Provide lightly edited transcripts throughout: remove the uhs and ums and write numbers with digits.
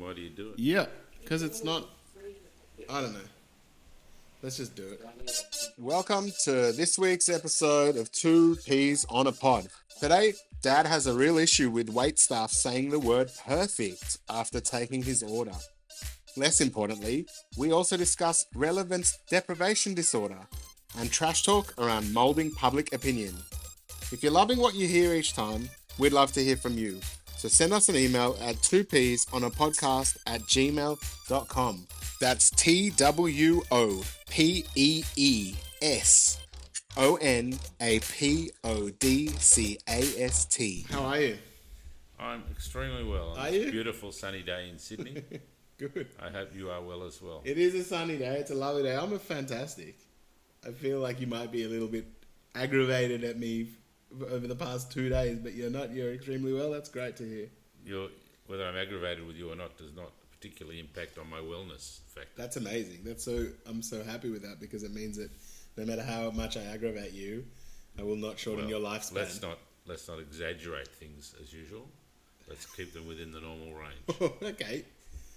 why do you do it? Yeah, because it's not... I don't know. Let's just do it. Welcome to this week's episode of Two Peas on a Pod. Today, Dad has a real issue with waitstaff saying the word perfect after taking his order. Less importantly, we also discuss relevance deprivation disorder and trash talk around moulding public opinion. If you're loving what you hear each time, we'd love to hear from you. So send us an email at twopeesonapodcast@gmail.com. That's twopeesonapodcast. How are you? I'm extremely well. Are It's you? a beautiful sunny day in Sydney. Good. I hope you are well as well. It is a sunny day. It's a lovely day. I'm fantastic. I feel like you might be a little bit aggravated at me over the past 2 days, but you're not. You're extremely well. That's great to hear. Whether I'm aggravated with you or not does not particularly impact on my wellness factor. That's amazing. I'm so happy with that because it means that no matter how much I aggravate you, I will not shorten your lifespan. Let's not exaggerate things as usual. Let's keep them within the normal range. Okay.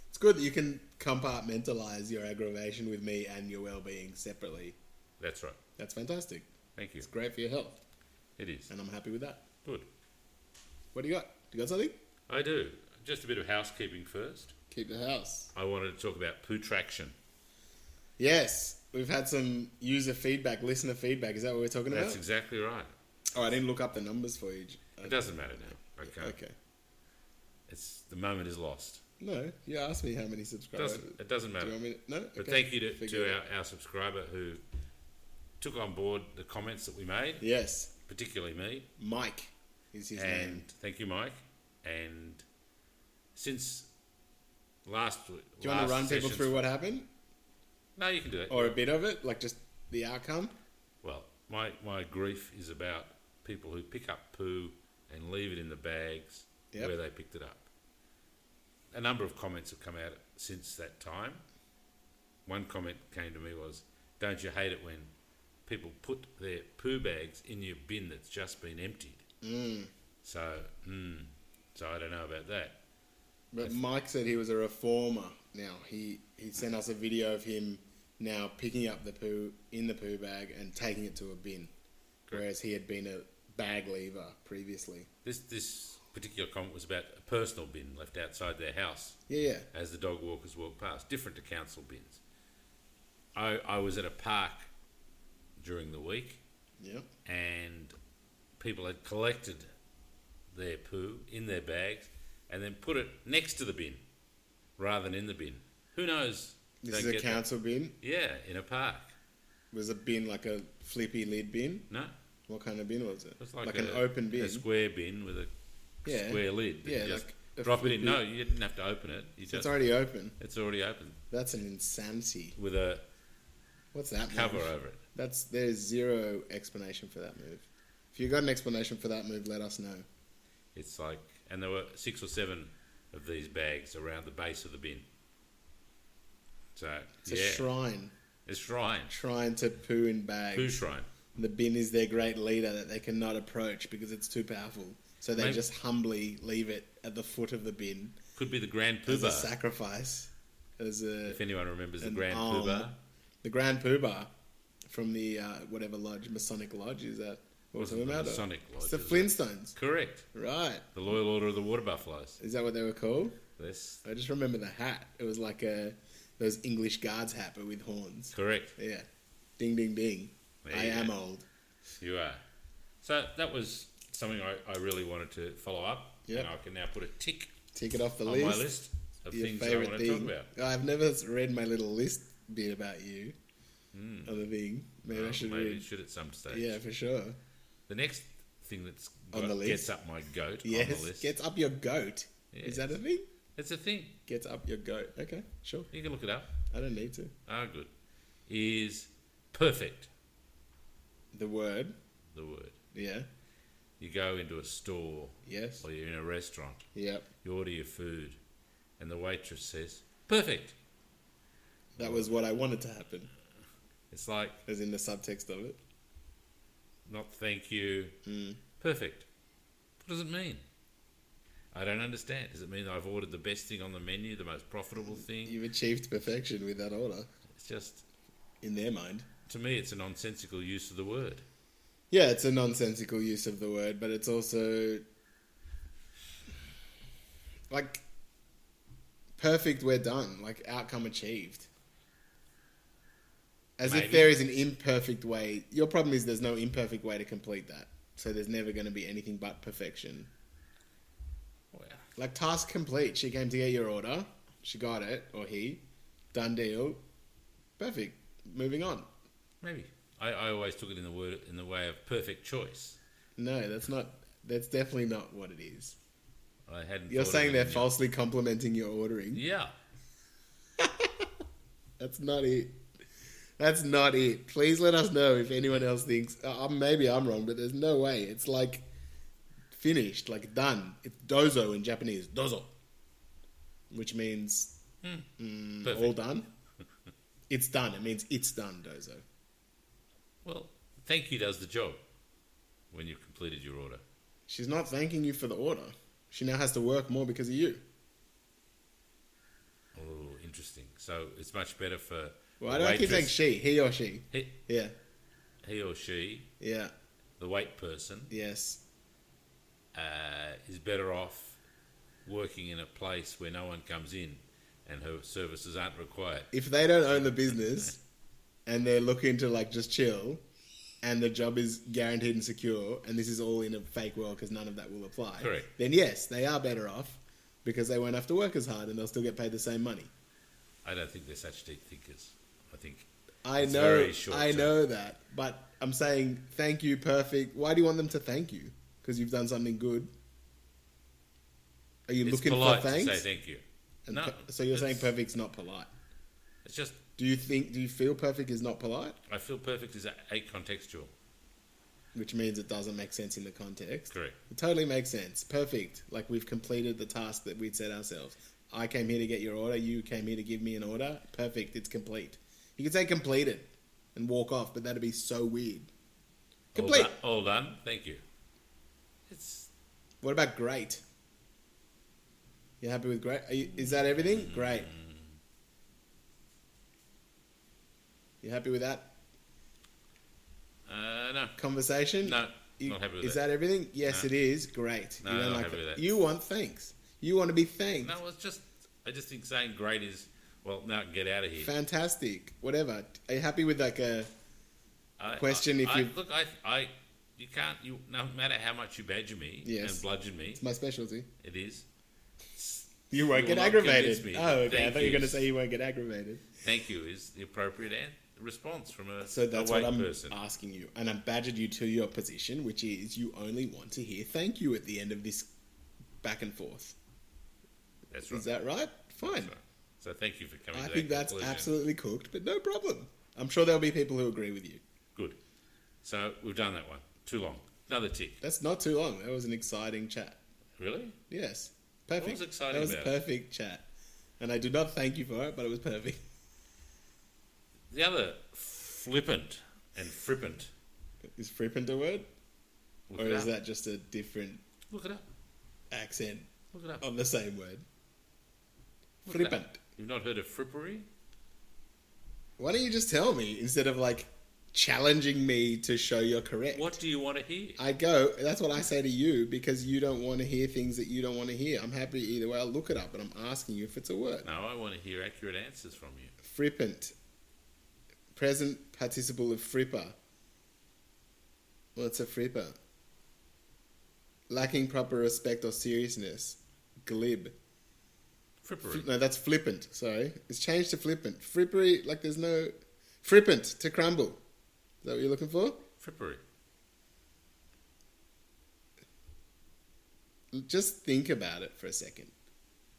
It's good that you can compartmentalize your aggravation with me and your well-being separately. That's right. That's fantastic. Thank you. It's great for your health. It is. And I'm happy with that. Good. What do you got? Do you got something? I do. Just a bit of housekeeping first. Keep the house. I wanted to talk about poo traction. Yes. We've had some user feedback, listener feedback. Is that what we're talking about? That's exactly right. Oh, I didn't look up the numbers for you. It doesn't matter now. Okay. The moment is lost. No, you asked me how many subscribers. It doesn't matter. Do you want me to, no? But Okay. thank you to our subscriber who took on board the comments that we made. Yes. Particularly me. Mike is his name. And thank you, Mike. And since last Do you want to run people through what happened? No, you can do it. Or a bit of it, like just the outcome? Well, my grief is about people who pick up poo and leave it in the bags where they picked it up. A number of comments have come out since that time. One comment came to me was, don't you hate it when people put their poo bags in your bin that's just been emptied? So I don't know about that. But Mike said he was a reformer. Now, he sent us a video of him now picking up the poo in the poo bag and taking it to a bin. Correct. Whereas he had been a bag leaver previously. This particular comment was about a personal bin left outside their house. Yeah. As the dog walkers walk past, different to council bins. I was at a park during the week. Yeah. And people had collected their poo in their bags and then put it next to the bin rather than in the bin. Who knows? This is a council bin? Yeah, in a park. Was a bin like a flippy lid bin? No. What kind of bin was it? It was like an open bin? A square bin with a square lid. Yeah, just like drop it in. No, you didn't have to open it. It's already open? It's already open. That's an insanity. With a What's that cover move? over it. There's zero explanation for that move. If you got an explanation for that move, let us know. It's like, and there were 6 or 7 of these bags around the base of the bin. So it's a shrine. A shrine. Shrine to poo in bags. Poo shrine. The bin is their great leader that they cannot approach because it's too powerful. So they just humbly leave it at the foot of the bin. Could be the Grand Poo As Bar. a sacrifice. If anyone remembers the Grand Poo Bar. The Grand Poo Bar from the whatever lodge, Masonic Lodge, is that what we're talking about? Masonic Lodge. It's the Flintstones. Correct. Right. The Loyal Order of the Water Buffaloes. Is that what they were called? Yes. I just remember the hat. It was like those English guards hat, but with horns. Correct. Yeah. Ding, ding, ding. I am old. You are. So that was something I really wanted to follow up. Yep. And I can now put a tick it off the on list. my list of things that I want to talk about. I've never read my little list bit about you on the thing. Maybe I should read. Maybe you should at some stage. Yeah, for sure. The next thing that's on the list gets up my goat on the list. Gets up your goat. Yes. Is that a thing? It's a thing. Gets up your goat. Okay, sure. You can look it up. I don't need to. Ah, good. Is perfect. The word. Yeah. You go into a store. Yes. Or you're in a restaurant. Yep. You order your food. And the waitress says, perfect. That was what I wanted to happen. It's like... As in the subtext of it. Not thank you. Perfect. What does it mean? I don't understand. Does it mean I've ordered the best thing on the menu, the most profitable thing? You've achieved perfection with that order. It's just... In their mind. To me, it's a nonsensical use of the word. Yeah, it's a nonsensical use of the word, but it's also... Like, perfect, we're done. Like, outcome achieved. As if there is an imperfect way. Your problem is there's no imperfect way to complete that. So there's never going to be anything but perfection. Well, like, task complete. She came to get your order. She got it. Or he. Done deal. Perfect. Moving on. Maybe. I always took it in the way of perfect choice. No, that's not. That's definitely not what it is. I hadn't. You're saying they're falsely complimenting your ordering. Yeah. That's not it. That's not it. Please let us know if anyone else thinks. Maybe I'm wrong, but there's no way. It's like finished, like done. It's dozo in Japanese. Dozo. Which means all done. It's done. It means it's done, dozo. Well, thank you does the job when you've completed your order. She's not thanking you for the order. She now has to work more because of you. Oh, interesting. So it's much better for... Why do I keep saying she? He or she? Yeah. He or she, yeah, the wait person, yes, is better off working in a place where no one comes in and her services aren't required. If they don't own the business and they're looking to like just chill and the job is guaranteed and secure and this is all in a fake world because none of that will apply, correct, then yes, they are better off because they won't have to work as hard and they'll still get paid the same money. I don't think they're such deep thinkers. I think I know that, but I'm saying thank you, perfect. Why do you want them to thank you? Because you've done something good. Are you looking for thanks? To say thank you. And no. So you're saying perfect's not polite? It's just... Do you feel perfect is not polite? I feel perfect is acontextual. Which means it doesn't make sense in the context. Correct. It totally makes sense. Perfect. Like we've completed the task that we'd set ourselves. I came here to get your order. You came here to give me an order. Perfect. It's complete. You could say completed and walk off, but that'd be so weird. Complete. All done. Thank you. What about great? You happy with great? Is that everything? Great. You happy with that? No. Conversation? No. Not happy with Is that everything? Yes, it is. Great. No, not happy with that. You want thanks. You want to be thanked. No, I just think saying great is, well, now get out of here. Fantastic. Whatever. Are you happy with like a question? You can't, no matter how much you badger me and bludgeon me. It's my specialty. It is. You won't get aggravated. Oh, okay. I thought you were going to say you won't get aggravated. Thank you is the appropriate response from a So that's what I'm person. asking you. And I've badgered you to your position, which is you only want to hear thank you at the end of this back and forth. That's right. Is that right? Fine. That's right. So thank you for coming to that I think that's conclusion. absolutely cooked, but no problem. I'm sure there'll be people who agree with you. Good. So we've done that one. Too long. Another tick. That's not too long. That was an exciting chat. Really? Yes. Perfect. What was exciting That was about a perfect chat. And I do not thank you for it, but it was perfect. The other flippant and frippant. Is frippant a word? Or is that just a different Look it up. accent Look it up. on the same word? Look Frippant. You've not heard of frippery? Why don't you just tell me instead of like challenging me to show you're correct? What do you want to hear? That's what I say to you because you don't want to hear things that you don't want to hear. I'm happy either way. I'll look it up, but I'm asking you if it's a word. No, I want to hear accurate answers from you. Frippant. Present participle of fripper. What's a fripper? Lacking proper respect or seriousness. Glib. Frippery. No, that's flippant. Sorry. It's changed to flippant. Frippery, like there's no... Frippant, to crumble. Is that what you're looking for? Frippery. Just think about it for a second.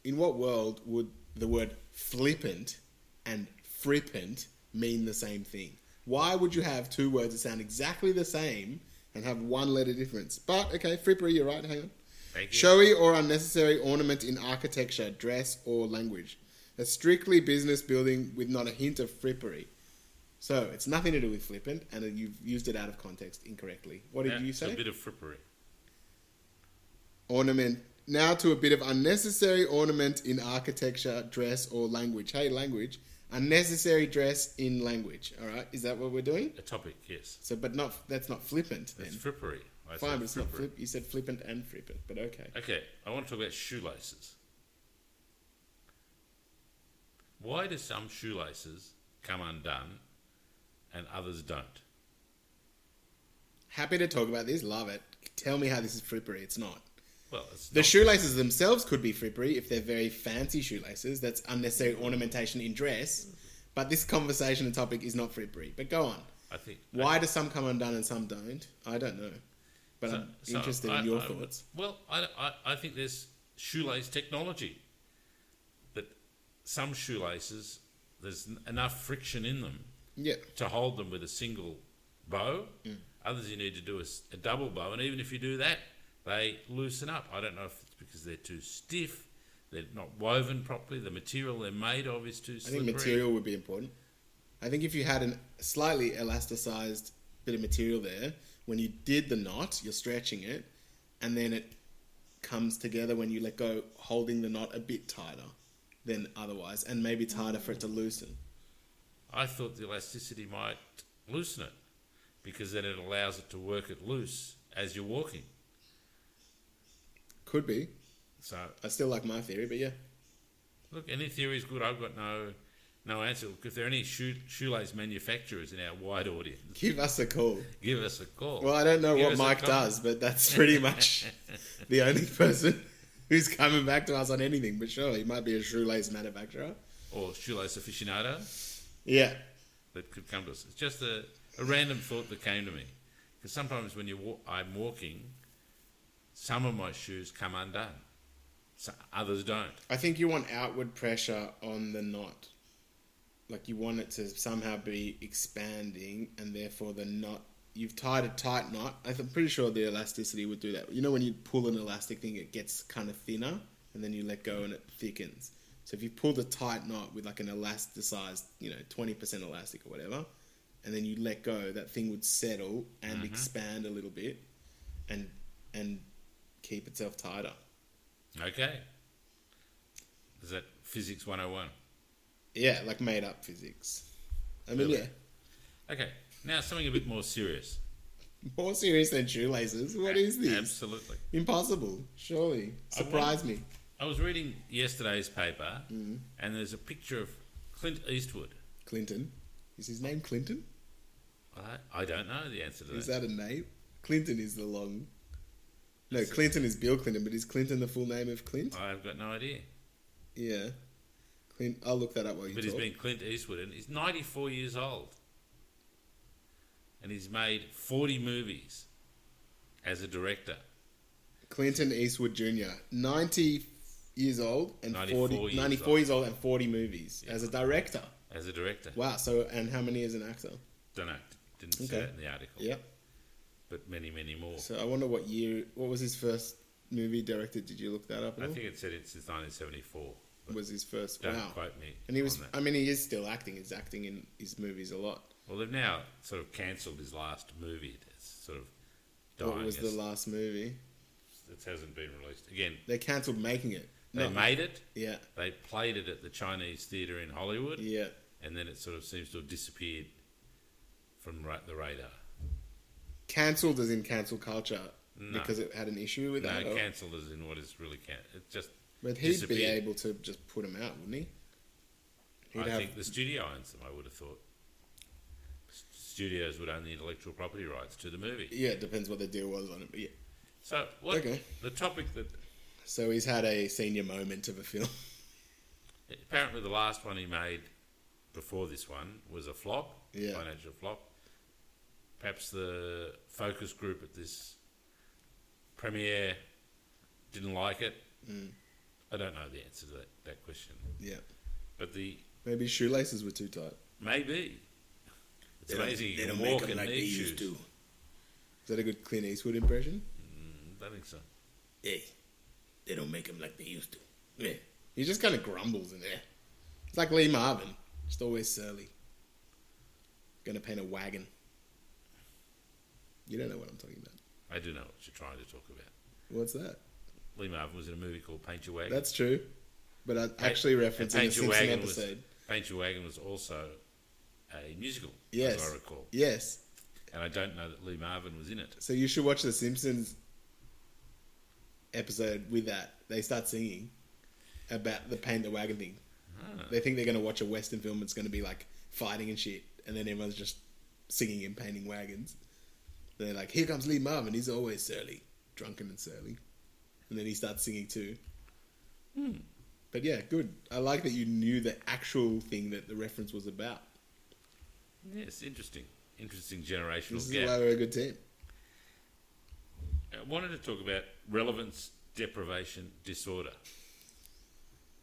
In what world would the word flippant and frippant mean the same thing? Why would you have two words that sound exactly the same and have one letter difference? But, okay, frippery, you're right, hang on. Thank you. Showy or unnecessary ornament in architecture, dress, or language. A strictly business building with not a hint of frippery. So, it's nothing to do with flippant, and you've used it out of context incorrectly. What did you say? A bit of frippery. Ornament Now to a bit of unnecessary ornament in architecture, dress, or language. Hey, language. Unnecessary dress in language. All right, is that what we're doing? A topic, yes. So, but that's not flippant then. It's frippery. Fine, but it's not flip. You said flippant and frippant, but okay. Okay, I want to talk about shoelaces. Why do some shoelaces come undone and others don't? Happy to talk about this. Love it. Tell me how this is frippery. It's not. Well, it's the not. Shoelaces themselves could be frippery if they're very fancy shoelaces. That's unnecessary ornamentation in dress. But this conversation and topic is not frippery. But go on. I think. Why do some come undone and some don't? I don't know. But I'm interested in your thoughts. I think there's shoelace technology. That some shoelaces, there's enough friction in them to hold them with a single bow. Others you need to do a double bow. And even if you do that, they loosen up. I don't know if it's because they're too stiff, they're not woven properly, the material they're made of is too slippery. I think material would be important. I think if you had a slightly elasticized bit of material there, when you did the knot, you're stretching it, and then it comes together when you let go, holding the knot a bit tighter than otherwise, and maybe it's harder for it to loosen. I thought the elasticity might loosen it, because then it allows it to work it loose as you're walking. Could be. So I still like my theory, but yeah. Look, any theory is good. I've got no answer. Look, if there are any shoelace manufacturers in our wide audience, give us a call. Give us a call. Well, I don't know what Mike does, but that's pretty much the only person who's coming back to us on anything. But surely he might be a shoelace manufacturer. Or shoelace aficionado. Yeah. That could come to us. It's just a random thought that came to me. Because sometimes when I'm walking, some of my shoes come undone. Others don't. I think you want outward pressure on the knot. Like you want it to somehow be expanding, and therefore the knot, you've tied a tight knot. I'm pretty sure the elasticity would do that. You know when you pull an elastic thing, it gets kind of thinner, and then you let go and it thickens. So if you pulled a tight knot with like an elasticized, 20% elastic or whatever, and then you let go, that thing would settle and expand a little bit and keep itself tighter. Okay. Is that Physics 101? Yeah, like made up physics. I mean, really? Yeah. Okay, now something a bit more serious. More serious than shoelaces? What is this? Absolutely. Impossible, surely. Surprise me. I was reading yesterday's paper, and there's a picture of Clint Eastwood. Clinton? Is his name Clinton? I don't know the answer to that. Is that a name? Clinton is the long... No, Clinton is Bill Clinton, but is Clinton the full name of Clint? I've got no idea. Yeah. I'll look that up while you talk. But he's been Clint Eastwood, and he's 94 years old. And he's made 40 movies as a director. Clinton Eastwood Jr., 90 years old and 94 years old and 40 movies as a director. As a director. Wow. So, and how many as an actor? Don't know. Didn't say it in the article. Yep. But many, many more. So I wonder what was his first movie directed? Did you look that up at all? I think it said it's since 1974. Was his first. Don't quote me. And he was. I mean, he is still acting. He's acting in his movies a lot. Well, they've now sort of cancelled his last movie. It's sort of dying. What was the last movie? It hasn't been released. Again, they cancelled making it. They made it. Yeah. They played it at the Chinese Theatre in Hollywood. Yeah. And then it sort of seems to have disappeared from the radar. Cancelled as in cancel culture because it had an issue with that? No, cancelled as in what is really it just But he'd be able to just put them out, wouldn't he? I think the studio owns them, I would have thought. Studios would own the intellectual property rights to the movie. Yeah, it depends what the deal was on it, but yeah. So, the topic that... So he's had a senior moment of a film. Apparently the last one he made before this one was a flop, financial flop. Perhaps the focus group at this premiere didn't like it. I don't know the answer to that question. Yeah. But maybe shoelaces were too tight. Maybe. It's amazing they don't make them like they used to. Is that a good Clint Eastwood impression? I think so. Hey, they don't make them like they used to. Yeah. He just kind of grumbles in there. It's like Lee Marvin. Just always surly. Gonna paint a wagon. You don't know what I'm talking about. I do know what you're trying to talk about. What's that? Lee Marvin was in a movie called Paint Your Wagon. That's true. But I actually referenced in a Simpson episode. Paint Your Wagon was also a musical, yes. as I recall. Yes. And I don't know that Lee Marvin was in it. So you should watch the Simpsons episode with that. They start singing about the Paint the Wagon thing. Ah. They think they're going to watch a Western film. It's going to be like fighting and shit. And then everyone's just singing and painting wagons. They're like, here comes Lee Marvin. He's always surly. Drunken and surly. And then he starts singing too. But yeah, good. I like that you knew the actual thing that the reference was about. Yes, interesting. Interesting generational This gap. is why we're a good team. I wanted to talk about relevance deprivation disorder.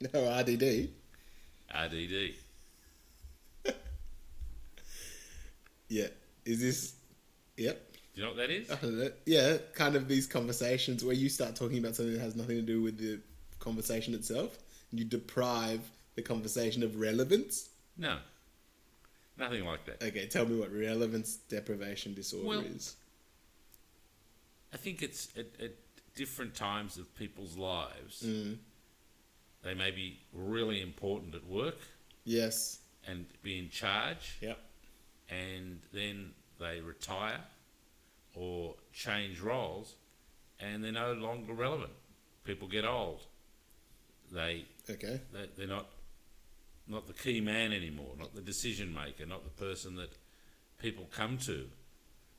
No, RDD. RDD. Yeah. Is this... Yep. Do you know what that is? I don't know. Yeah, kind of these conversations where you start talking about something that has nothing to do with the conversation itself. And you deprive the conversation of relevance. No. Nothing like that. Okay, tell me what relevance deprivation disorder is. I think it's at different times of people's lives. They may be really important at work. Yes. And be in charge. Yep. And then they retire or change roles and they're no longer relevant. People get old. They're not the key man anymore, not the decision maker, not the person that people come to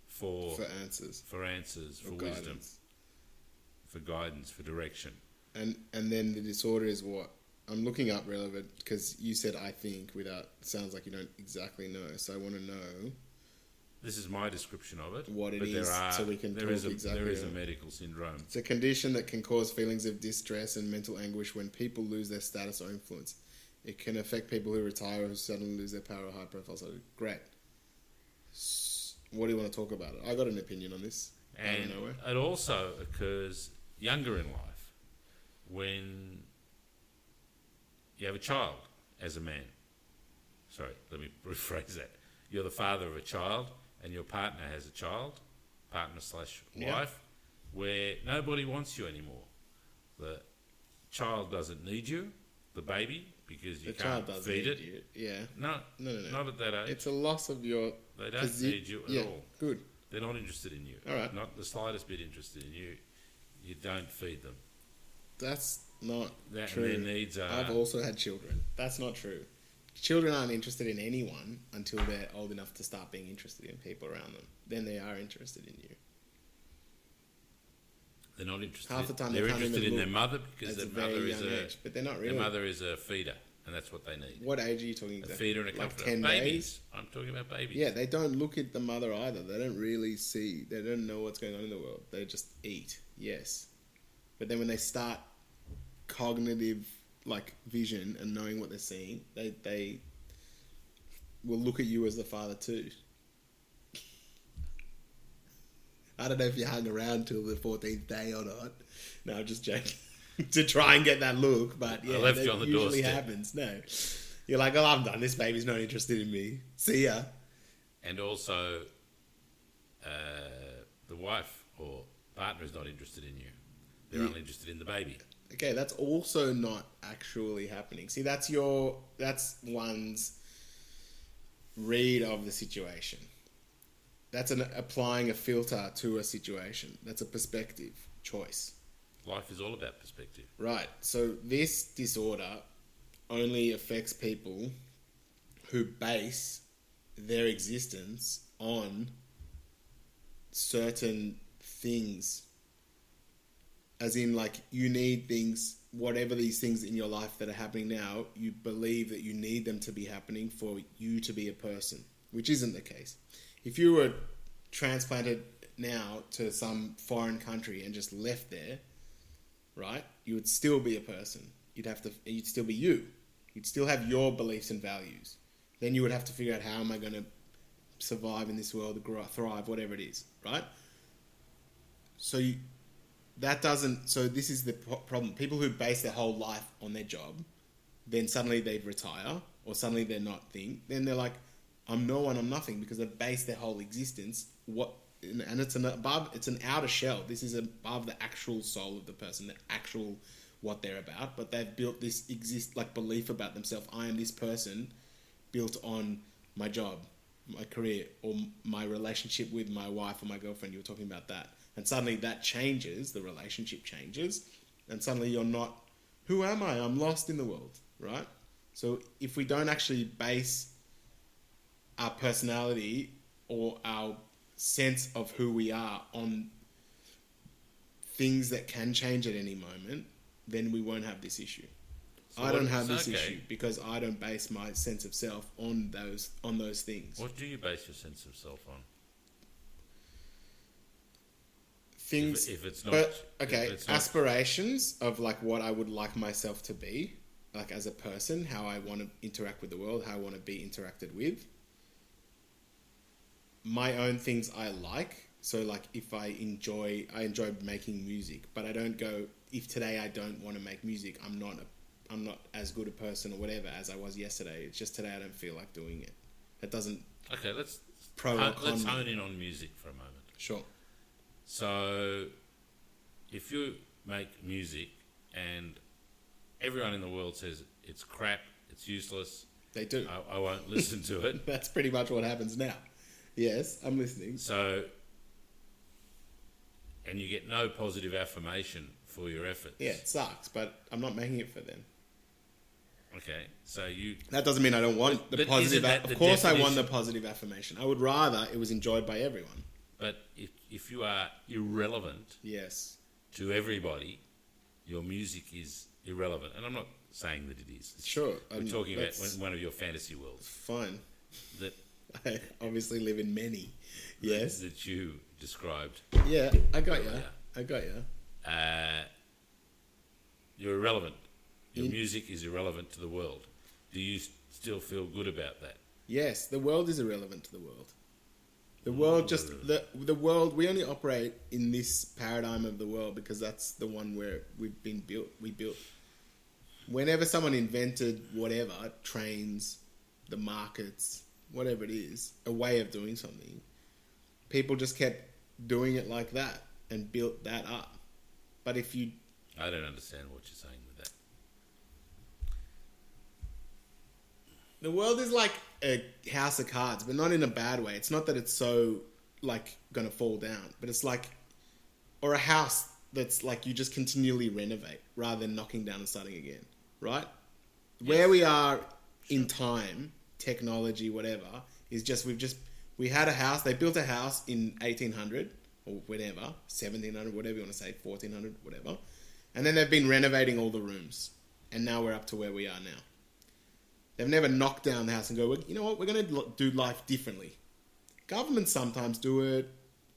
for answers, for wisdom, guidance. For guidance, for direction. And then the disorder is what? I'm looking up relevant because you said I think without, sounds like you don't exactly know. So I want to know. This is my description of it. What it is, so we can talk exactly. There is a medical syndrome. It's a condition that can cause feelings of distress and mental anguish when people lose their status or influence. It can affect people who retire or who suddenly lose their power or high profile. So great. What do you want to talk about? I got an opinion on this. And it also occurs younger in life when you have a child as a man. Sorry, let me rephrase that. You're the father of a child and your partner has a child, partner/wife, where nobody wants you anymore. The child doesn't need you, the baby, because you can't feed it. You. Yeah. No, not at that age. It's a loss of your... They don't need you at all. Good. They're not interested in you. All right. Not the slightest bit interested in you. You don't feed them. That's not true. Their needs are... I've also had children. That's not true. Children aren't interested in anyone until they're old enough to start being interested in people around them. Then they are interested in you. They're not interested. Half the time they're interested in their mother because their mother is age, but they're not really. Their mother is a feeder, and that's what they need. What age are you talking about? A feeder and a comforter. 10 babies. Days? I'm talking about babies. Yeah, they don't look at the mother either. They don't really see. They don't know what's going on in the world. They just eat. Yes, but then when they start cognitive vision and knowing what they're seeing, they will look at you as the father too. I don't know if you hung around till the 14th day or not. No, I'm just joking. To try and get that look, but yeah, I left you on the usually doorstep. happens. No, you're like, oh, I'm done. This baby's not interested in me. See ya. And also, the wife or partner is not interested in you. They're only interested in the baby. Okay, that's also not actually happening. See, that's one's read of the situation. That's applying a filter to a situation. That's a perspective choice. Life is all about perspective. Right. So this disorder only affects people who base their existence on certain things. As in, you need things, whatever these things in your life that are happening now, you believe that you need them to be happening for you to be a person, which isn't the case. If you were transplanted now to some foreign country and just left there, right, you would still be a person. You'd still be you. You'd still have your beliefs and values. Then you would have to figure out, how am I going to survive in this world, thrive, whatever it is, right? So this is the problem. People who base their whole life on their job, then suddenly they retire, or suddenly they're not then they're like, I'm no one, I'm nothing, because they've based their whole existence and it's an outer shell. This is above the actual soul of the person, the actual what they're about. But they've built this belief about themselves. I am this person built on my job, my career, or my relationship with my wife or my girlfriend. You were talking about that. And suddenly that changes, the relationship changes, and suddenly you're not, who am I? I'm lost in the world, right? So if we don't actually base our personality or our sense of who we are on things that can change at any moment, then we won't have this issue. So I don't have this issue because I don't base my sense of self on those things. What do you base your sense of self on? Things, if it's not, aspirations of like what I would like myself to be, like as a person, how I want to interact with the world, how I want to be interacted with. My own things I like. So like if I enjoy making music, but I don't go, if today I don't want to make music, I'm not as good a person or whatever as I was yesterday. It's just today I don't feel like doing it. That doesn't. Okay, let's let's hone in on music for a moment. Sure. So, if you make music and everyone in the world says it's crap, it's useless, they do. I won't listen to it. That's pretty much what happens now. Yes, I'm listening. So, and you get no positive affirmation for your efforts. Yeah, it sucks, but I'm not making it for them. Okay, so you... That doesn't mean I don't want the positive... Of course I want the positive affirmation. I would rather it was enjoyed by everyone. But if you are irrelevant... Yes. ...to everybody, your music is irrelevant. And I'm not saying that it is. Sure. We're talking about one of your fantasy worlds. Fine. That I obviously live in many. Yes. That you described. Yeah, I got you. I got you. You're irrelevant. Your music is irrelevant to the world. Do you still feel good about that? Yes, the world is irrelevant to the world. The world the world, we only operate in this paradigm of the world because that's the one where we built. Whenever someone invented whatever, trains, the markets, whatever it is, a way of doing something, people just kept doing it like that and built that up. But if you... I don't understand what you're saying with that. The world is like a house of cards, but not in a bad way. It's not that it's so, like, going to fall down. But it's like... Or a house that's like you just continually renovate rather than knocking down and starting again. Right? Yes. Where we are in time, technology, whatever, is just... We had a house. They built a house in 1800 or whatever, 1700, whatever you want to say, 1400, whatever. And then they've been renovating all the rooms. And now we're up to where we are now. They've never knocked down the house and go, well, you know what, we're going to do life differently. Governments sometimes do it.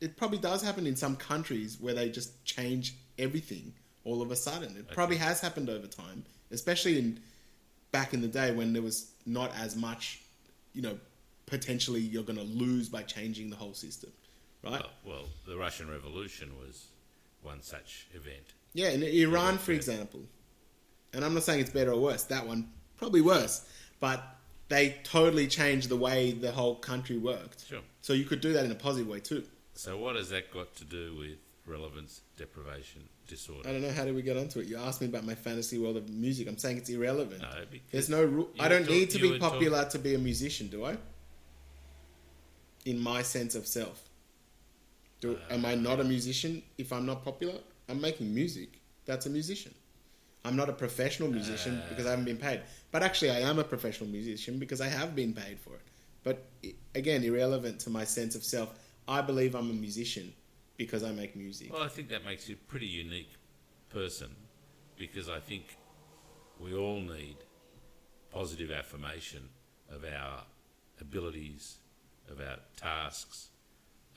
It probably does happen in some countries where they just change everything all of a sudden. It probably has happened over time, especially back in the day when there was not as much, potentially you're going to lose by changing the whole system, right? Well, the Russian Revolution was one such event. Yeah, in Iran, for example. And I'm not saying it's better or worse. That one, probably worse. But they totally changed the way the whole country worked. Sure. So you could do that in a positive way too. So what has that got to do with relevance deprivation disorder? I don't know. How did we get onto it? You asked me about my fantasy world of music. I'm saying it's irrelevant. No, there's no rule. I don't need to be popular to be a musician, do I? In my sense of self. Am I not a musician if I'm not popular? I'm making music. That's a musician. I'm not a professional musician because I haven't been paid. But actually, I am a professional musician because I have been paid for it. But again, irrelevant to my sense of self. I believe I'm a musician because I make music. Well, I think that makes you a pretty unique person because I think we all need positive affirmation of our abilities, of our tasks,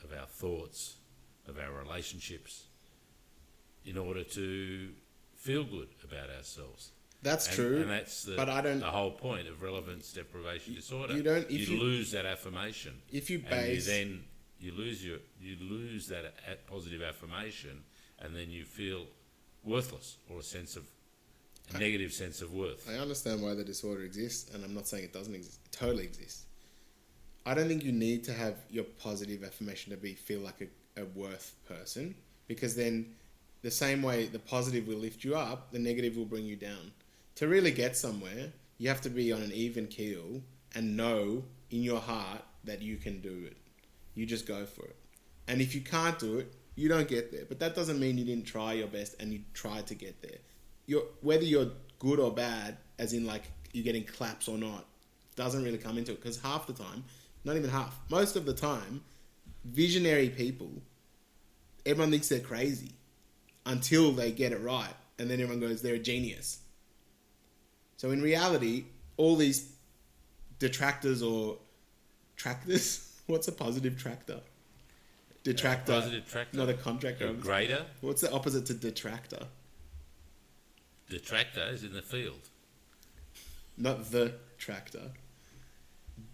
of our thoughts, of our relationships in order to feel good about ourselves. That's true. And that's the whole point of relevance deprivation disorder. You lose that affirmation. If you base... And you lose that positive affirmation and then you feel worthless or a negative sense of worth. I understand why the disorder exists and I'm not saying it doesn't exist. It totally exists. I don't think you need to have your positive affirmation to feel like a worth person, because then the same way the positive will lift you up, the negative will bring you down. To really get somewhere, you have to be on an even keel and know in your heart that you can do it. You just go for it. And if you can't do it, you don't get there. But that doesn't mean you didn't try your best and you tried to get there. Whether you're good or bad, as in like you're getting claps or not, doesn't really come into it. Because half the time, not even half, most of the time, visionary people, everyone thinks they're crazy until they get it right. And then everyone goes, they're a genius. So in reality, all these detractors or tractors, what's a positive tractor? Detractor. Positive tractor. Not a contractor. A grader. What's the opposite to detractor? Detractor is in the field. Not the tractor.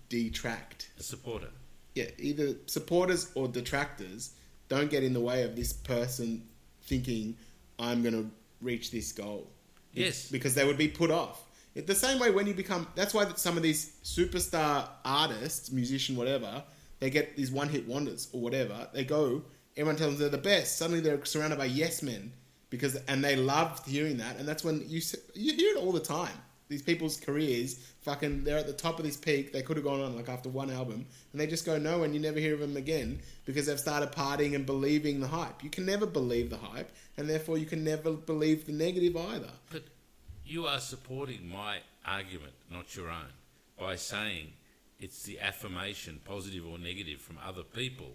Detract. A supporter. Yeah, either supporters or detractors don't get in the way of this person thinking, I'm going to reach this goal. Yes. Because they would be put off. The same way when you become... That's why some of these superstar artists, musician, whatever, they get these one-hit wonders or whatever. They go, everyone tells them they're the best. Suddenly they're surrounded by yes men. And they love hearing that. And that's when you hear it all the time. These people's careers, fucking, they're at the top of this peak. They could have gone on like after one album. And they just go no, and you never hear of them again because they've started partying and believing the hype. You can never believe the hype. And therefore you can never believe the negative either. But you are supporting my argument, not your own, by saying it's the affirmation, positive or negative, from other people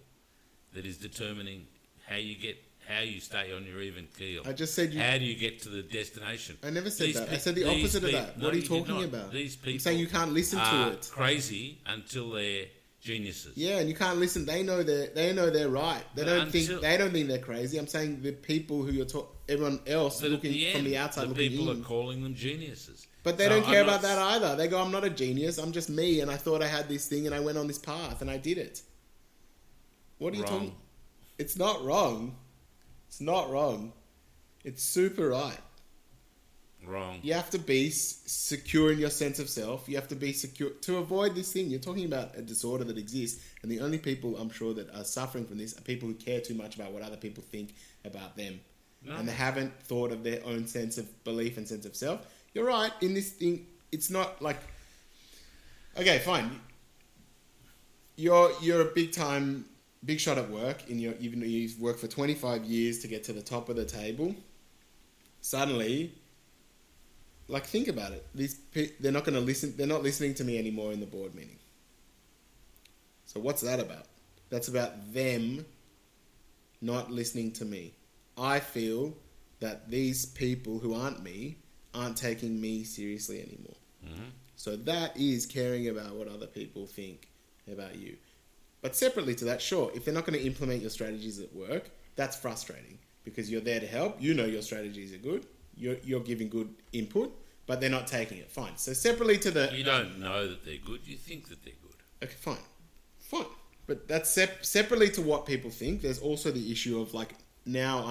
that is determining how you stay on your even keel. I just said how do you get to the destination? I never said that. I said the opposite of that. What are you talking about? These people I'm saying you can't listen to it. Crazy until they're geniuses. Yeah, and you can't listen. They know they're right. They don't think they're crazy. I'm saying the people who everyone else looking from the outside looking in. People are calling them geniuses. But they don't care about that either. They go, I'm not a genius. I'm just me, and I thought I had this thing, and I went on this path, and I did it. What are you talking? It's not wrong. It's not wrong. It's super right. Wrong. You have to be secure in your sense of self. You have to be secure to avoid this thing. You're talking about a disorder that exists, and the only people I'm sure that are suffering from this are people who care too much about what other people think about them. No. And they haven't thought of their own sense of belief and sense of self. You're right. In this thing, it's not like... Okay, fine. You're a big shot at work. You've worked for 25 years to get to the top of the table. Suddenly... Like, think about it. They're not going to listen. They're not listening to me anymore in the board meeting. So what's that about? That's about them not listening to me. I feel that these people who aren't me aren't taking me seriously anymore. Mm-hmm. So that is caring about what other people think about you. But separately to that, sure, if they're not going to implement your strategies at work, that's frustrating because you're there to help. You know your strategies are good. You're giving good input, but they're not taking it. Fine. So separately to the... You don't know that they're good. You think that they're good. Okay, fine. But that's separately to what people think. There's also the issue of like, now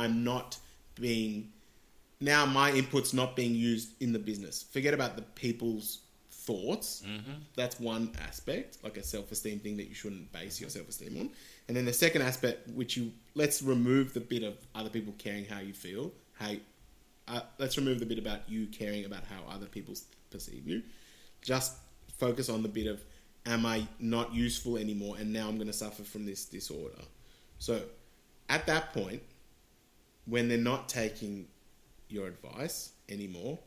my input's not being used in the business. Forget about the people's thoughts. Mm-hmm. That's one aspect, like a self-esteem thing that you shouldn't base your self-esteem on. And then the second aspect, let's remove the bit of other people caring how you feel, let's remove the bit about you caring about how other people perceive you. Just focus on the bit of, am I not useful anymore and now I'm going to suffer from this disorder? So at that point, when they're not taking your advice anymore,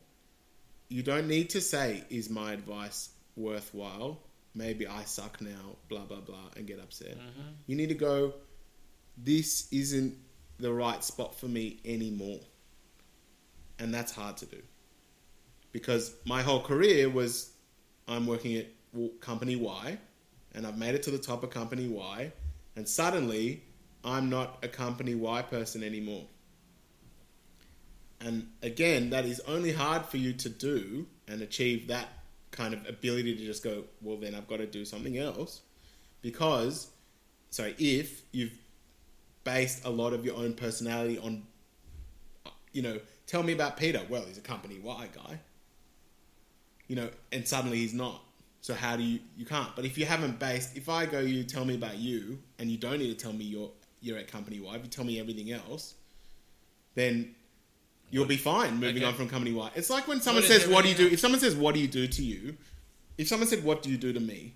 you don't need to say, is my advice worthwhile? Maybe I suck now, blah, blah, blah, and get upset. Mm-hmm. You need to go, this isn't the right spot for me anymore. And that's hard to do. Because my whole career was, I'm working at company Y, and I've made it to the top of company Y, and suddenly I'm not a company Y person anymore. And again, that is only hard for you to do and achieve that kind of ability to just go, well, then I've got to do something else. If you've based a lot of your own personality on, tell me about Peter. Well, he's a company Y guy. And suddenly he's not. So how do you can't. But if you haven't based, if I go, you tell me about you, and you don't need to tell me you're at company Y, if you tell me everything else, then you'll be fine moving on from company Y. It's like when someone says, what do you do? If someone says, what do you do to you? If someone said, what do you do to me?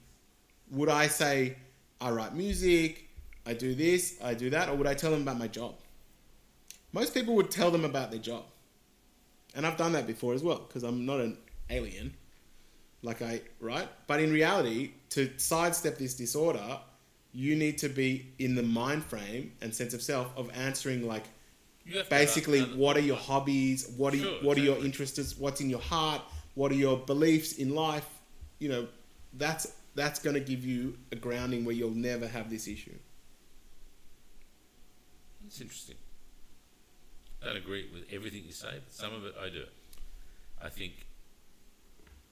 Would I say, I write music, I do this, I do that, or would I tell them about my job? Most people would tell them about their job. And I've done that before as well, because I'm not an alien. Right? But in reality, to sidestep this disorder, you need to be in the mind frame and sense of self of answering basically what are your hobbies, what are your interests, what's in your heart, what are your beliefs in life. That's going to give you a grounding where you'll never have this issue. It's interesting. I don't agree with everything you say, but some of it I do. I think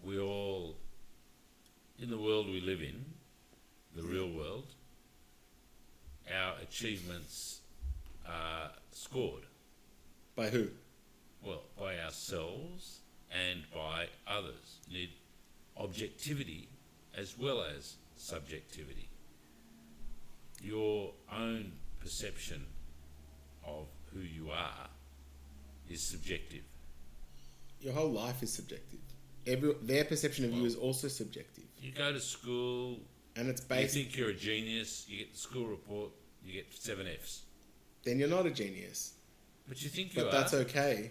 we all, in the world we live in, the real world, our achievements are scored. By who? Well, by ourselves and by others. You need objectivity as well as subjectivity. Your own perception of who you are is subjective. Your whole life is subjective. Their perception of you is also subjective. You go to school, and it's based. You think you're a genius. You get the school report. You get 7 Fs. Then you're not a genius. But you think you are. But that's okay.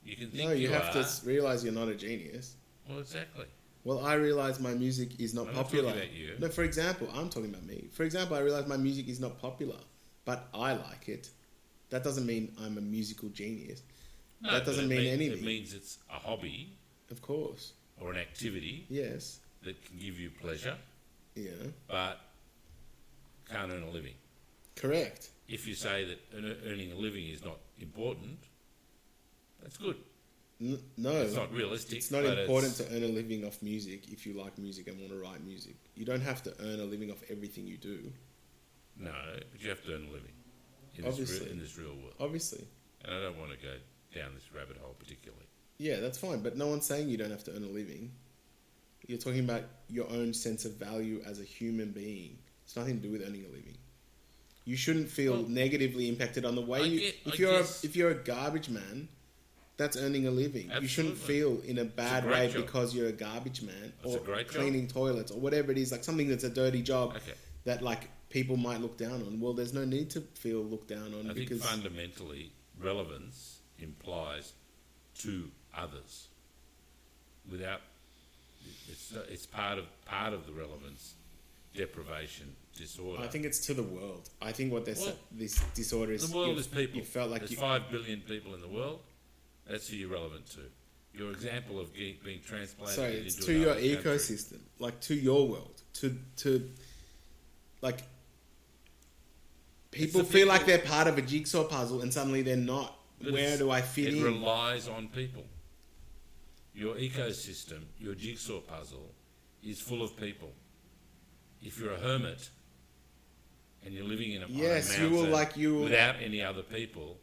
You can think no, you have are. to realize you're not a genius. Well, exactly. Well, I realize my music is not popular. I'm not talking about you. No, for example, I'm talking about me. For example, I realize my music is not popular, but I like it. That doesn't mean I'm a musical genius. No, that doesn't mean anything. It means it's a hobby. Of course. Or an activity. Yes. That can give you pleasure. Yeah. But can't earn a living. Correct. If you say that earning a living is not important, that's good. No. It's not realistic. It's not important to earn a living off music if you like music and want to write music. You don't have to earn a living off everything you do. No, but you have to earn a living in this real world. Obviously. And I don't want to go down this rabbit hole particularly. Yeah, that's fine. But no one's saying you don't have to earn a living. You're talking about your own sense of value as a human being. It's nothing to do with earning a living. You shouldn't feel negatively impacted on the way if you're a garbage man, that's earning a living. Absolutely. You shouldn't feel in a bad way because you're a garbage man or cleaning toilets or whatever it is, like something that's a dirty job that people might look down on. Well, there's no need to feel looked down on. I think fundamentally relevance implies to others. Without it's part of the relevance deprivation disorder. I think it's to the world. I think what this disorder is. The world is people. You felt like there's 5 billion people in the world. That's who you're relevant to. Your example of being transplanted. Sorry, it's to your ecosystem, to your world, to people feel like they're part of a jigsaw puzzle and suddenly they're not. Where do I fit in? It relies on people. Your ecosystem, your jigsaw puzzle, is full of people. If you're a hermit and you're living in a mountain without any other people,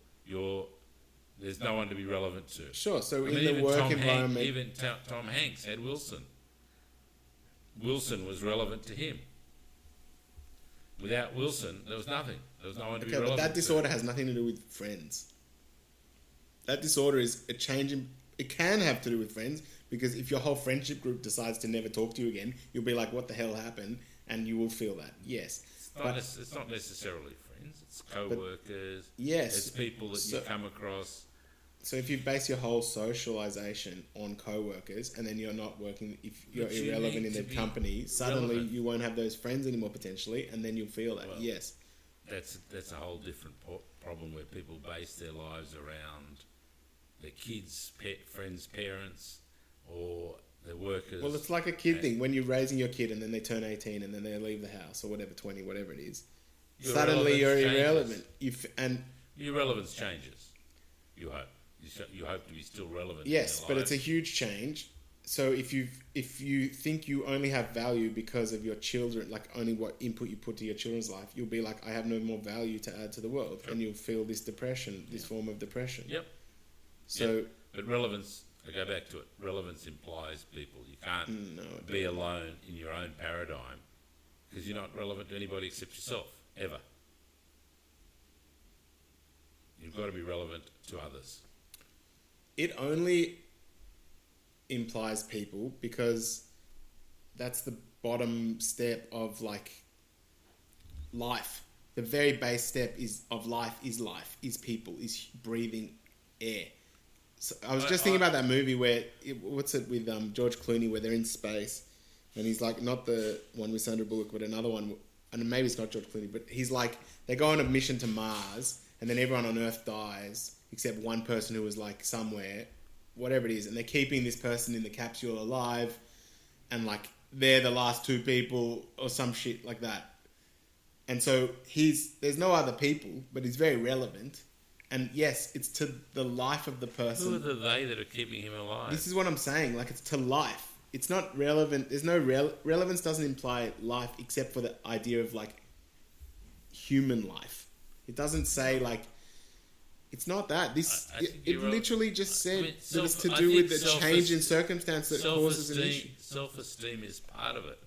there's no one to be relevant to. Sure. So in the work environment, even Tom Hanks had Wilson. Wilson was relevant to him. Without Wilson, there was nothing. There was no one to be relevant to. But that disorder has nothing to do with friends. That disorder is a change in. It can have to do with friends because if your whole friendship group decides to never talk to you again, you'll be like, "What the hell happened?" And you will feel that. Yes, it's not necessarily friends. It's co-workers. Yes, it's people that you come across. So if you base your whole socialization on co-workers and then you're not working, if you're irrelevant in the company, suddenly you won't have those friends anymore potentially, and then you'll feel that. Well, yes, that's a whole different problem where people base their lives around their kids, friends, parents, or their workers. Well, it's like a kid thing. When you're raising your kid and then they turn 18 and then they leave the house or whatever, 20, whatever it is, suddenly you're irrelevant. Your relevance changes. You hope. You hope to be still relevant. Yes, but it's a huge change. So if you think you only have value because of your children, like only what input you put to your children's life, you'll be like, I have no more value to add to the world, and you'll feel this depression, this form of depression. Yep. So, but relevance, I go back to it. Relevance implies people. You can't No, it be alone in your own paradigm because you're not relevant to anybody except yourself, ever. You've got to be relevant to others. It only implies people because that's the bottom step of like life. The very base step of life, is people, is breathing air. So I was just thinking about that movie where, what's it with George Clooney, where they're in space and he's like, not the one with Sandra Bullock, but another one, and maybe it's not George Clooney, but he's like, they go on a mission to Mars and then everyone on Earth dies except one person who was like somewhere, whatever it is, and they're keeping this person in the capsule alive, and like they're the last two people or some shit like that. And so there's no other people, but he's very relevant. And yes, it's to the life of the person. Who are the they that are keeping him alive? This is what I'm saying. Like, it's to life. It's not relevant. There's no relevance doesn't imply life except for the idea of like human life. It doesn't say like, it's not that. It literally just said that it's to do with the change in circumstance that causes an issue. Self-esteem is part of it.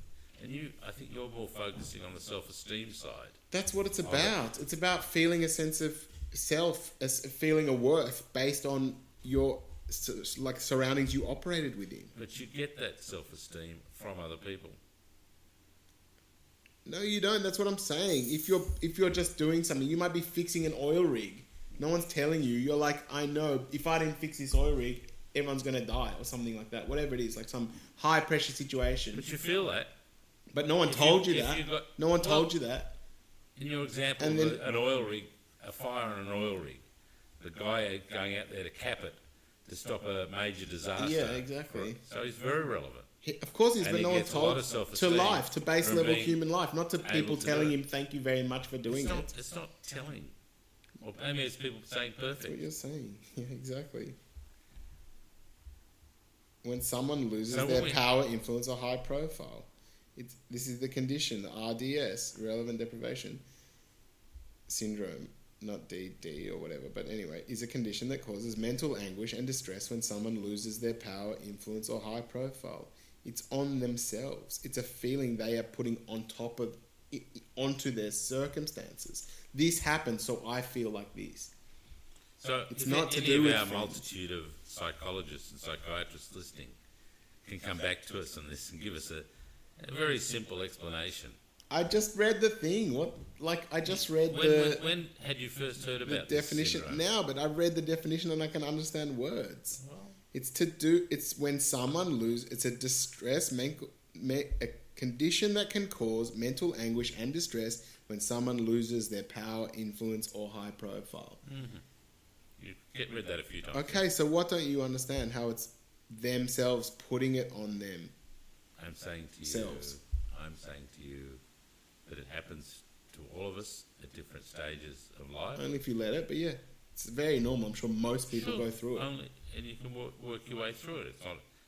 And I think you're more focusing on the self-esteem side. That's what it's about. It's about feeling a sense of self, as feeling a worth based on your like surroundings you operated within. But you get that self-esteem from other people. No, you don't. That's what I'm saying. If you're just doing something, you might be fixing an oil rig. No one's telling you. You're like, I know if I didn't fix this oil rig, everyone's gonna die or something like that. Whatever it is, like some high pressure situation. But you feel that. But no one told you that. No one told you that. In your example, an oil rig, a fire on an oil rig, the guy going out there to cap it to stop a major disaster. Yeah, exactly. So he's very relevant. Of course he's, but no one told to life, to base level human life, not to people telling him thank you very much for doing it. It's not telling. Or maybe it's people saying perfect. That's what you're saying. Yeah, exactly. When someone loses their power, influence, or high profile. This is the condition, the RDS, Relevance Deprivation Syndrome, not DD or whatever, but anyway, is a condition that causes mental anguish and distress when someone loses their power, influence, or high profile. It's on themselves. It's a feeling they are putting onto their circumstances. This happened, so I feel like this. So it's not to do with our multitude of psychologists and psychiatrists listening can come back to us on this and give us a very simple explanation. I just read the thing. When had you first heard about the definition? Now, but I read the definition and I can understand words. Well, it's when someone loses. It's a distress, a condition that can cause mental anguish and distress when someone loses their power, influence, or high profile. Mm-hmm. You read that a few times. Okay, so what don't you understand? How it's themselves putting it on them. I'm saying to you that it happens to all of us at different stages of life. Only if you let it, but yeah, it's very normal. I'm sure most people go through it. And you can work your way through it.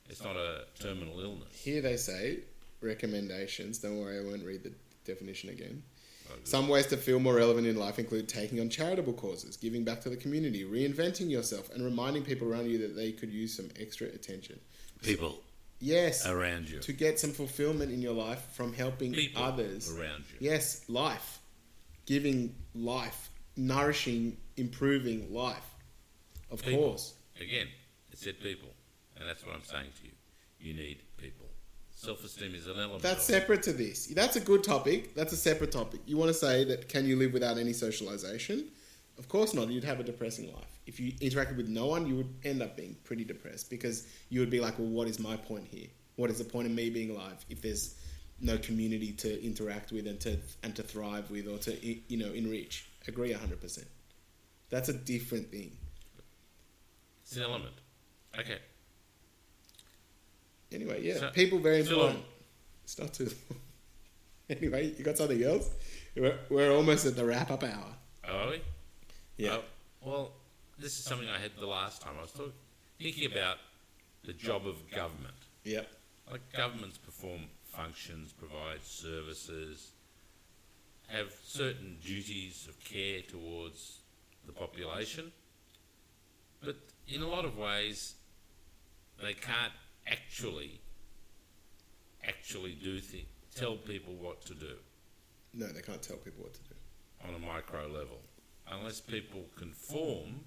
It's not a terminal illness. Here they say recommendations. Don't worry, I won't read the definition again. Some ways to feel more relevant in life include taking on charitable causes, giving back to the community, reinventing yourself, and reminding people around you that they could use some extra attention. People. Yes. Around you. To get some fulfillment in your life from helping people others. Around you. Yes, life. Giving life. Nourishing, improving life. Of course. Again, it said people. And that's what I'm saying to you. You need people. Self-esteem is an element. That's separate to this. That's a good topic. That's a separate topic. You want to say that can you live without any socialization? Of course not. You'd have a depressing life. If you interacted with no one, you would end up being pretty depressed because you would be like, well, what is my point here? What is the point of me being alive if there's no community to interact with and to thrive with or to enrich? Agree 100%. That's a different thing. It's an element. Okay. Anyway, yeah, so, people very important. It's not too long. Anyway, you got something else? We're almost at the wrap-up hour. Oh, are we? Yeah. Well, this is something I had the last time. I was thinking about the job of government. Yep. Like governments perform functions, provide services, have certain duties of care towards the population. But in a lot of ways, they can't actually tell people what to do No, they can't tell people what to do. on a micro level. Unless people conform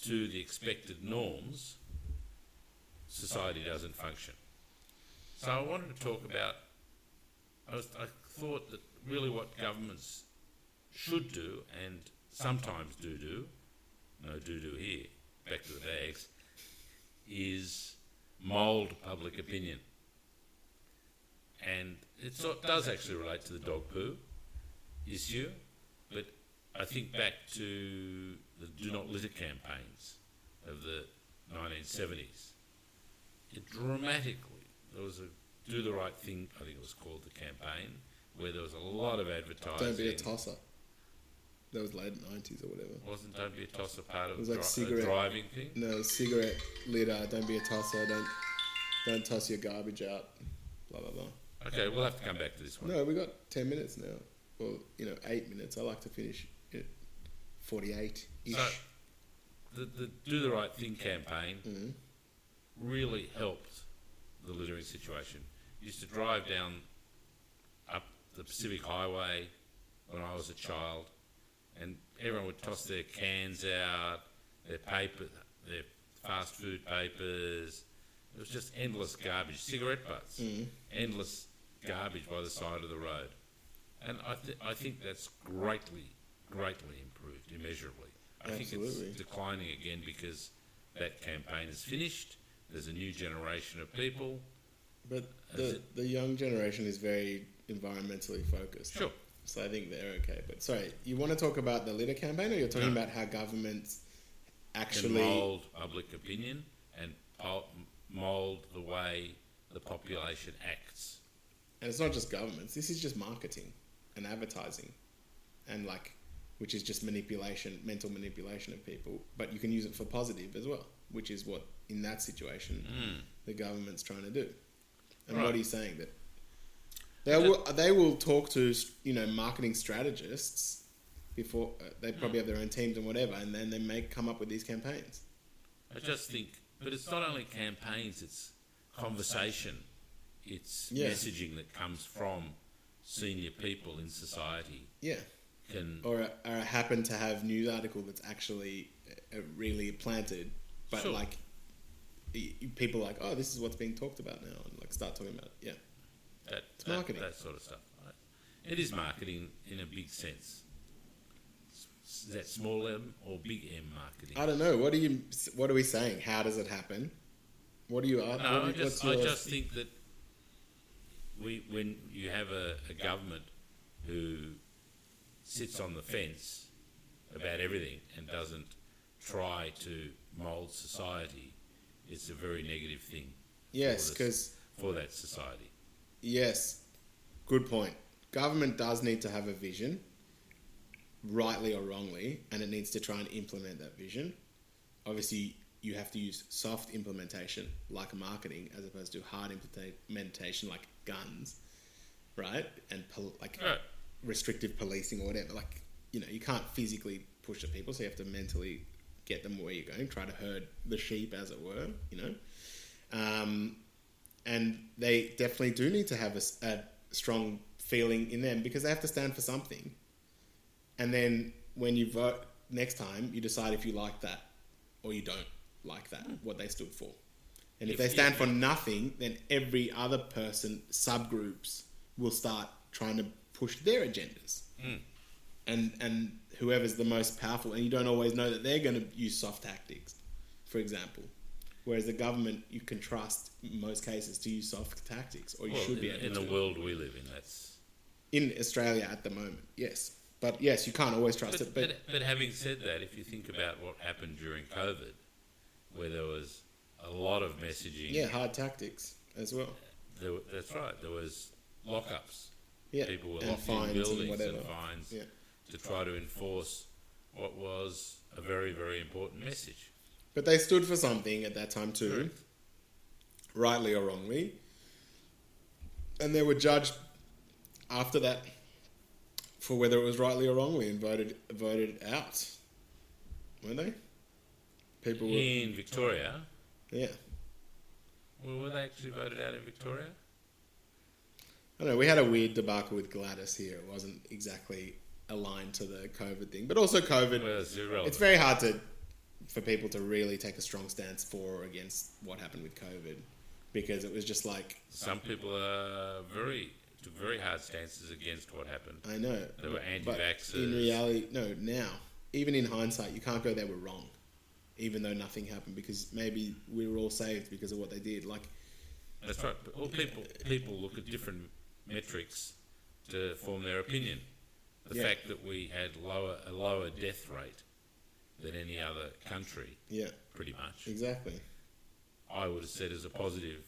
to the expected norms, society doesn't function. So I wanted to talk about, I thought that really what governments should do, and sometimes do, no do here, back to the bags, is mould public opinion. And it does actually relate to the dog poo issue, but I think back to the Do Not Litter campaigns of the 1970s. It dramatically, there was a Do the Right Thing, I think it was called, the campaign, where there was a lot of advertising. Don't be a tosser. That was late 90s or whatever. Wasn't Don't Be a Tosser part of It was the like cigarette driving thing? No, cigarette litter. Don't be a tosser. Don't toss your garbage out. Blah blah blah. Okay, we'll have to come back to this one. No, we got 10 minutes now. Well, 8 minutes. I like to finish at 48-ish. So, the Do the Right Thing campaign really helped the littering situation. Used to drive down up the Pacific Highway when I was a child, and everyone would toss their cans out, their paper, their fast food papers. It was just endless garbage, cigarette butts, endless garbage by the side of the road. And I think that's greatly improved, immeasurably. I think it's declining again because that campaign is finished. There's a new generation of people. But the young generation is very environmentally focused. Sure. So I think they're okay. But sorry, you want to talk about the litter campaign, or you're talking about how governments actually can mould public opinion and mould the way the population acts. And it's not just governments. This is just marketing and advertising, and which is just manipulation, mental manipulation of people. But you can use it for positive as well, which is what in that situation the government's trying to do. And what are you saying that? They will talk to marketing strategists before they probably have their own teams and whatever, and then they come up with these campaigns. I just think, but it's not only campaigns; it's conversation, it's messaging that comes from senior people in society. Yeah, or happen to have news article that's actually really planted, but people are like, oh, this is what's being talked about now, and start talking about it. It's marketing. That sort of stuff. Right? It is marketing in a big sense. Is that small M or big M marketing? I don't know. What are we saying? How does it happen? What do you ask? No, I just think that when you have a government who sits on the fence about everything and doesn't try to mould society, it's a very negative thing. Yes, because for that society. Yes, good point. Government does need to have a vision, rightly or wrongly, and it needs to try and implement that vision. Obviously, you have to use soft implementation like marketing as opposed to hard implementation like guns, right? And restrictive policing or whatever. You can't physically push the people, so you have to mentally get them where you're going, try to herd the sheep, as it were, And they definitely do need to have a strong feeling in them because they have to stand for something. And then when you vote next time, you decide if you like that or you don't like that, what they stood for. And if they stand for nothing, then every other person, subgroups, will start trying to push their agendas. And whoever's the most powerful, and you don't always know that they're going to use soft tactics, for example. Whereas the government, you can trust in most cases to use soft tactics, or you should be able to. In the world we live in, that's in Australia at the moment, yes. But yes, you can't always trust it. But having said that, if you think about what happened during COVID, where there was a lot of messaging, hard tactics as well. That's right. There was lockups. Yeah, people were and locked in buildings and fines to try to enforce what was a very, very important message. But they stood for something at that time too, Correct. Rightly or wrongly. And they were judged after that for whether it was rightly or wrongly and voted out, weren't they? People were in Victoria. Yeah. Well, were they actually voted out in Victoria? I don't know. We had a weird debacle with Gladys here. It wasn't exactly aligned to the COVID thing, but also COVID. Well, it's irrelevant. It's very hard for people to really take a strong stance for or against what happened with COVID, because it was just like some people took very hard stances against what happened. I know They were anti-vaxxers. But in reality, no. Now, even in hindsight, you can't go they were wrong, even though nothing happened, because maybe we were all saved because of what they did. Like that's right. But all people look at different metrics to form their opinion. The fact that we had a lower death rate than any other country, pretty much. Exactly. I would have said as a positive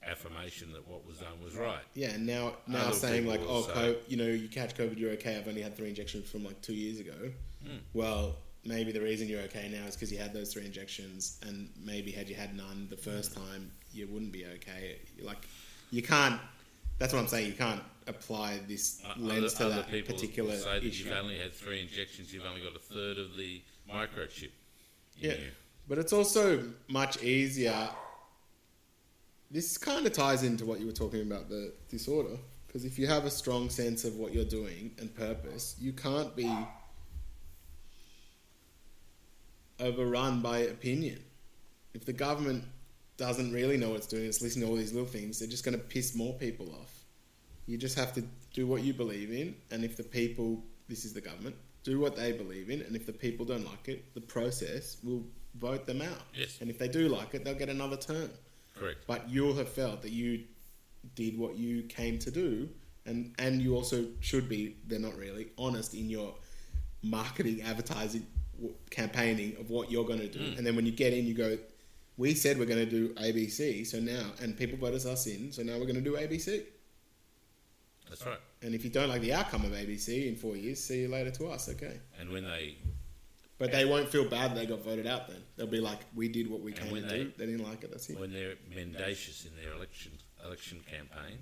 affirmation that what was done was right. Yeah, and now saying like, you catch COVID, you're okay. I've only had 3 injections from like 2 years ago. Well, maybe the reason you're okay now is because you had those 3 injections, and maybe had you had none the first time, you wouldn't be okay. Like, you can't. That's what I'm saying. You can't apply this lens to that particular say that issue. You've only had 3 injections. You've only got a third of the microchip. In you. But it's also much easier. This kind of ties into what you were talking about, the disorder. Because if you have a strong sense of what you're doing and purpose, you can't be overrun by opinion. If the government doesn't really know what it's doing, it's listening to all these little things, they're just going to piss more people off. You just have to do what you believe in, and if the people, this is the government, do what they believe in, and if the people don't like it, the process will vote them out. Yes. And if they do like it, they'll get another term. Correct. But you'll have felt that you did what you came to do, and you also should be, they're not really, honest in your marketing, advertising, campaigning of what you're going to do. And then when you get in, you go, we said we're going to do ABC, so now, and people voted us in, so now we're going to do ABC. That's right. And if you don't like the outcome of ABC in 4 years, see you later to us, okay? And when they... But they won't feel bad they got voted out then. They'll be like, we did what we came to do. They didn't like it, that's it. When they're mendacious in their election campaign,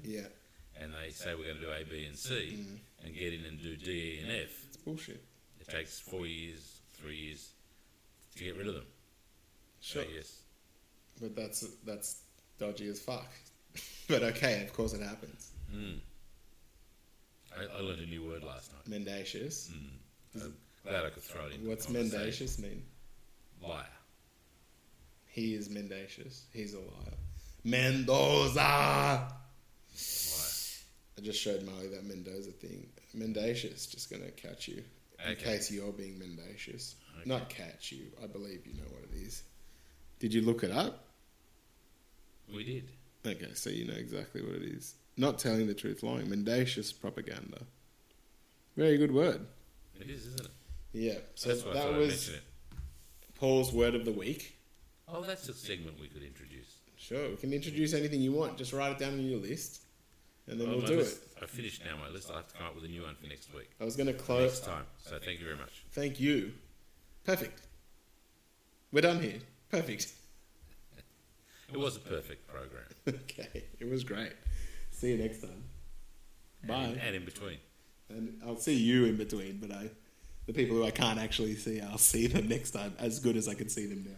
and they say we're going to do A, B and C, and get in and do D, E and F... It's bullshit. It takes 4 years, 3 years to get rid of them. Sure. So, yes. But that's dodgy as fuck. But okay, of course it happens. I learned a new word last night. Mendacious. I'm glad I could throw it in. What's mendacious mean? Liar. He is mendacious. He's a liar. Mendoza! Liar. I just showed Marley that Mendoza thing. Mendacious, just going to catch you. In case you're being mendacious. Okay. Not catch you. I believe you know what it is. Did you look it up? We did. Okay, so you know exactly what it is. Not telling the truth, lying. Mendacious propaganda. Very good word. It is, isn't it? Yeah. So that's why that I thought I'd was mention it. Paul's word of the week. Oh, that's a segment we could introduce. Sure, we can introduce anything you want. Just write it down on your list, and then we'll do it. I finished now my list. I'll have to come up with a new one for next week. I was going to close... Next time. So thank you very much. Thank you. Perfect. We're done here. Perfect. It was a perfect program. Okay, it was great. See you next time. Bye. And in between. And I'll see you in between, but the people who I can't actually see, I'll see them next time as good as I can see them now.